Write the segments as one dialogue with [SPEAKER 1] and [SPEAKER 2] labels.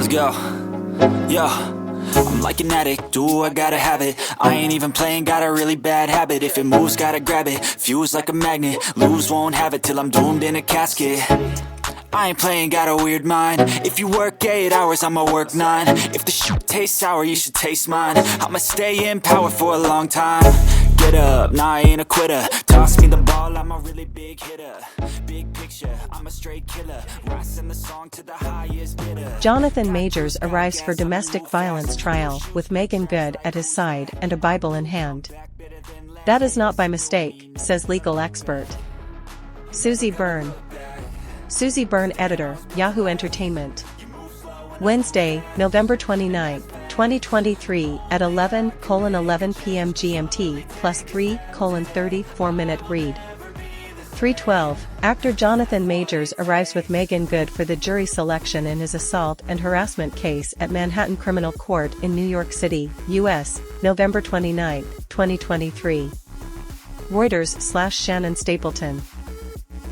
[SPEAKER 1] Let's go. Yo, I'm like an addict, ooh, I gotta have it. I ain't even playing, got a really bad habit. If it moves, gotta grab it, fuse like a magnet. Lose, won't have it till I'm doomed in a casket. I ain't playing, got a weird mind. If you work 8 hours, I'ma work 9. If the shit tastes sour, you should taste mine. I'ma stay in power for a long time. Get up, nah, I ain't a quitter. Toss me the ball, I'm a really big hitter. Big picture, I'm a straight killer. Rising the song to the highest bidder.
[SPEAKER 2] Jonathan Majors arrives for domestic violence trial with Meagan Good at his side and a Bible in hand. That is not by mistake, says legal expert Susie Byrne. Susie Byrne, editor, Yahoo Entertainment. Wednesday, November 29, 2023 at 11:11 p.m. GMT plus 3:34-minute read. 3:12, actor Jonathan Majors arrives with Meagan Good for the jury selection in his assault and harassment case at Manhattan Criminal Court in New York City, U.S., November 29, 2023. Reuters/Shannon Stapleton.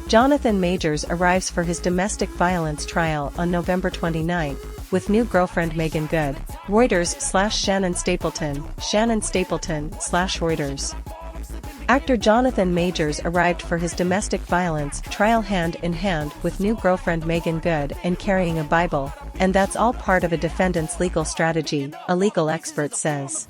[SPEAKER 2] Jonathan Majors arrives for his domestic violence trial on November 29, with new girlfriend Meagan Good. Reuters/Shannon Stapleton, Shannon Stapleton/Reuters. Actor Jonathan Majors arrived for his domestic violence trial hand in hand with new girlfriend Meagan Good and carrying a Bible, and that's all part of a defendant's legal strategy, a legal expert says.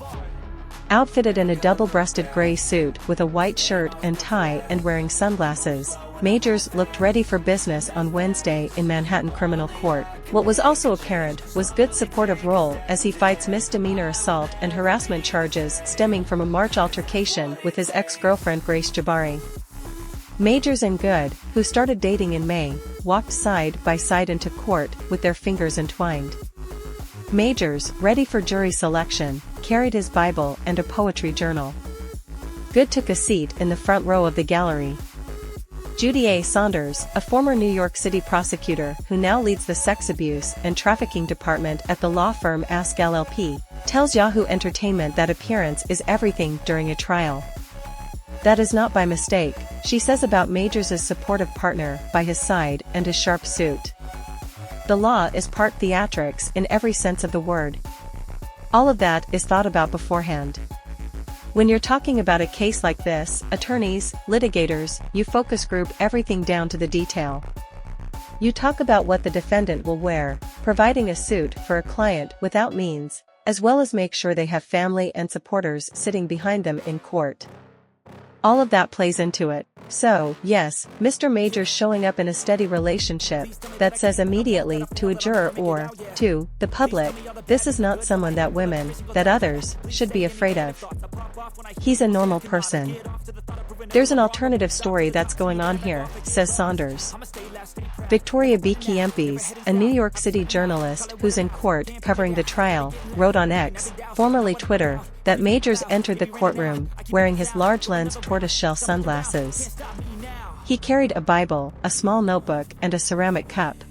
[SPEAKER 2] Outfitted in a double-breasted gray suit with a white shirt and tie and wearing sunglasses, Majors looked ready for business on Wednesday in Manhattan Criminal Court. What was also apparent was Good's supportive role as he fights misdemeanor assault and harassment charges stemming from a March altercation with his ex-girlfriend Grace Jabbari. Majors and Good, who started dating in May, walked side by side into court with their fingers entwined. Majors, ready for jury selection, carried his Bible and a poetry journal. Good took a seat in the front row of the gallery. Judy A. Saunders, a former New York City prosecutor who now leads the sex abuse and trafficking department at the law firm Ask LLP, tells Yahoo Entertainment that appearance is everything during a trial. That is not by mistake, she says about Majors' supportive partner by his side and his sharp suit. The law is part theatrics in every sense of the word. All of that is thought about beforehand. When you're talking about a case like this, attorneys, litigators, you focus group everything down to the detail. You talk about what the defendant will wear, providing a suit for a client without means, as well as make sure they have family and supporters sitting behind them in court. All of that plays into it. So, yes, Mr. Majors showing up in a steady relationship that says immediately to a juror or to the public, this is not someone that women, that others, should be afraid of. He's a normal person. There's an alternative story that's going on here, says Saunders. Victoria B. Kempis, a New York City journalist who's in court covering the trial, wrote on X, formerly Twitter, that Majors entered the courtroom wearing his large-lens tortoiseshell sunglasses. He carried a Bible, a small notebook and a ceramic cup.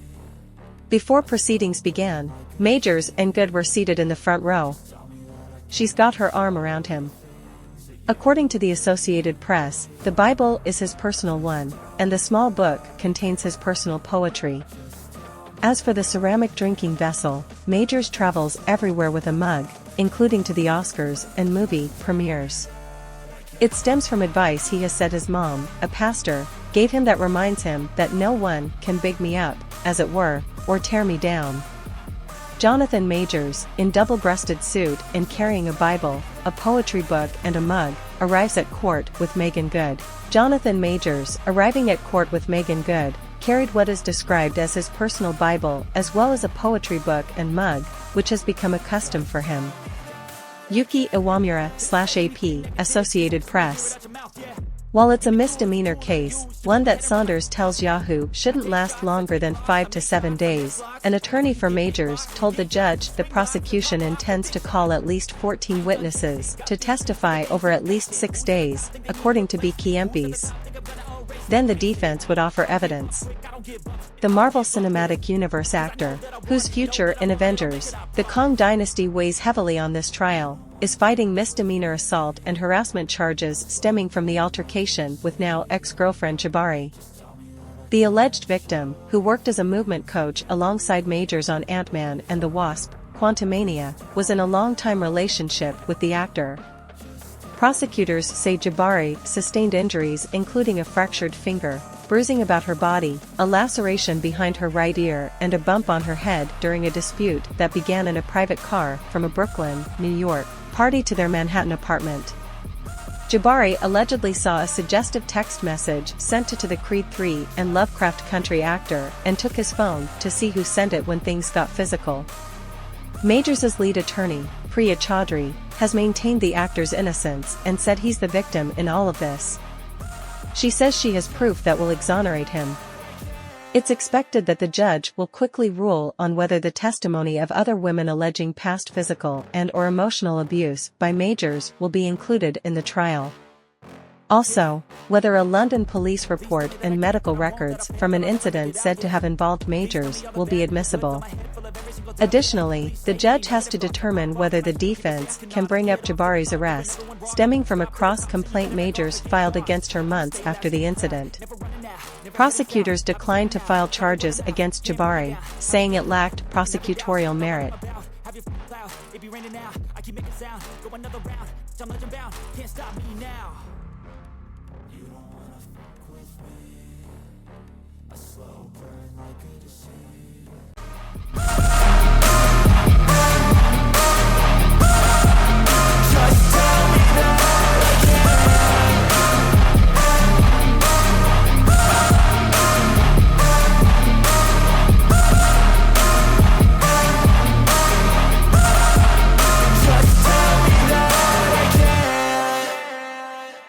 [SPEAKER 2] Before proceedings began, Majors and Good were seated in the front row. She's got her arm around him. According to the Associated Press, the Bible is his personal one, and the small book contains his personal poetry. As for the ceramic drinking vessel, Majors travels everywhere with a mug, including to the Oscars and movie premieres. It stems from advice he has said his mom, a pastor, gave him that reminds him that no one can big me up, as it were, or tear me down. Jonathan Majors, in double-breasted suit and carrying a Bible, a poetry book and a mug, arrives at court with Meagan Good. Jonathan Majors, arriving at court with Meagan Good, carried what is described as his personal Bible as well as a poetry book and mug, which has become a custom for him. Yuki Iwamura/AP, Associated Press. While it's a misdemeanor case, one that Saunders tells Yahoo shouldn't last longer than 5 to 7 days, an attorney for Majors told the judge the prosecution intends to call at least 14 witnesses to testify over at least 6 days, according to B. Kempis. Then the defense would offer evidence. The Marvel Cinematic Universe actor, whose future in Avengers, the Kang Dynasty weighs heavily on this trial, is fighting misdemeanor assault and harassment charges stemming from the altercation with now ex-girlfriend Jabbari. The alleged victim, who worked as a movement coach alongside Majors on Ant-Man and the Wasp: Quantumania, was in a long-time relationship with the actor. Prosecutors say Jabbari sustained injuries including a fractured finger, bruising about her body, a laceration behind her right ear and a bump on her head during a dispute that began in a private car from a Brooklyn, New York, party to their Manhattan apartment. Jabbari allegedly saw a suggestive text message sent to the Creed III and Lovecraft Country actor and took his phone to see who sent it when things got physical. Majors' lead attorney, Priya Chaudhry, has maintained the actor's innocence and said he's the victim in all of this. She says she has proof that will exonerate him. It's expected that the judge will quickly rule on whether the testimony of other women alleging past physical and/or emotional abuse by Majors will be included in the trial. Also, whether a London police report and medical records from an incident said to have involved Majors will be admissible. Additionally, the judge has to determine whether the defense can bring up Jabbari's arrest, stemming from a cross-complaint Majors filed against her months after the incident. Prosecutors declined to file charges against Jabbari, saying it lacked prosecutorial merit.
[SPEAKER 1] It be raining now, I keep making sound, go another round, I'm legend bound, can't stop me now.